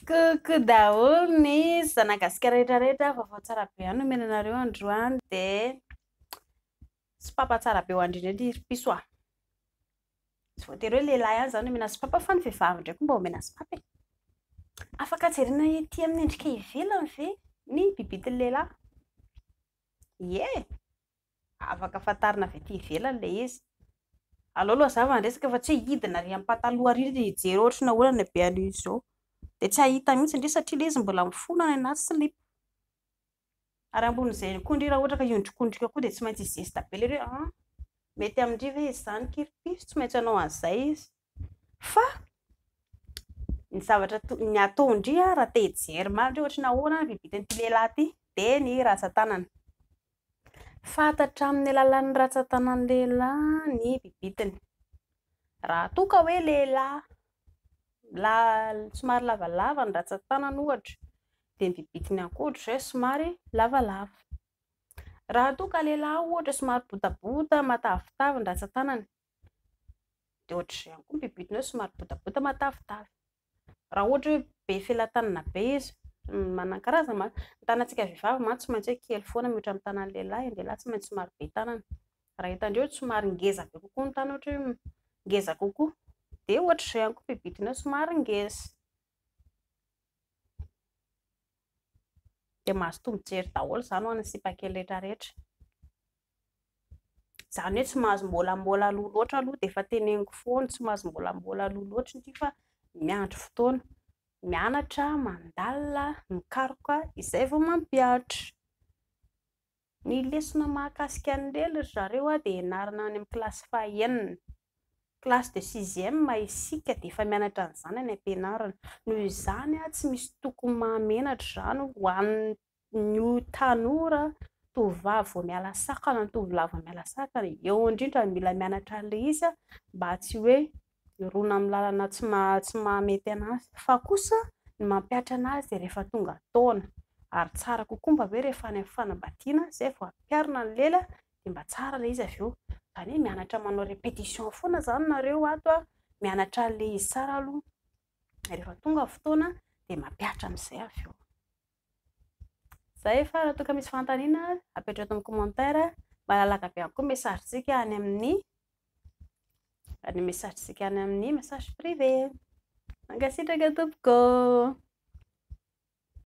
Koko daholo ny zanakasika rehetrarehetra vaovao tsara be any nomenanareo androany dia sopapa tsara be ho andrindra ry-piso tsy voatery hoe lehilahy ihany izany nomena sopapa fa ny vehivavy indray koa mba homena sopapa afaka jerena ety amin'ny endrika ivelany ve ny bibity lehilahy afaka fantarina avy ety ivelany ilay izy aloha zava ny resaka fa tsy hidina ary amin'ny pataloha ary hijery ohatrana olana be an'io izao dia tsy hahita mihitsy indray satria ilay izy mbola mifono any anaty silipo ary ambon'izay koa indray raha ohatra ka hiondrikondrika koa dia tsy maintsy hizesta be ilay hoe mety amindry ve izy izany kiripiso tsy maintsy hanao an'izay izy fa ny zavatra ny atao indray raha te hijery marina ohatra na ahoana ny bibitin'ity lehilahy ity dia ny ratsan-tanana fantatra amin'ny alalan'ny ratsan-tanan'ny lehilahy ny bibitiny raha toa ka hoe lehilahy somary lavalava ny ratsan-tanana ohatra dia ny bibitiny ankoatra izay somary lavalava raha toa ka lehilahy ohatra somary botabota matavitavy ny ratsan-tanany dia ohatr'izay ihany koa ny bibitiny hoe somary botabota matavitavy raha ohatra hoe be felan-tanana be izy manan-karazana ny tanantsika vehivavy mantsy tsy maintsy hoe kely foana mihoatra amin'ny tanan'ny lehilahy ny lehilahy tsy maintsy somary be tanana raha hitandreo somary ngeza be kokoa ny tanana ohatra hoe ngeza kokoa dia ohatr'izay ihany koa bibitiny hoe somary ngeza dia mahazo tombon-tsery daholo izany ho an'ny sipakely rehetrarehetra izany hoe tsy mahazo mbolambola loha loatra aloha dia efa teneniko foana tsy mahazo mbolambola loha loatra indray fa miandry fotoana mianatra mandalina mikaroka izay vao mampianatra ny lesona mahakasika ny lela ry zareo dia ianarana any amin'ny kilasy fahaenina classe de 6e isika dia efa mianatra an'izany any am-pianarana noho izany tsy misy tokony mahamenatra izany ho an'ny tanora tovovavy vao miala sasatra na tovolahy vao miala sasatra eo indrindra mila mianatra an'ilay izy mba tsy hoe hirona amin'ny lalana tsy mahamety anazy fa kosa ny mampiatra anazy dia rehefa tonga taona ary tsara kokoa mba hoe rehefa any amin'ny fanambadiana izay vao ampiarina ny lela dia mba tsara ilay izy avy eo izany hoe mianatra manao répétition foana izany nareo ato mianatra an'ilay izy tsara aloha rehefa tonga fotoana dia mampiatra amin'izay avy eo izay fa raha toa ka misy fanontaniana apetraka amin'ny commentaire malalaka be koa mesazintsika any amin'ny mesazintsika any amin'ny message privé mangasitraka tompoko.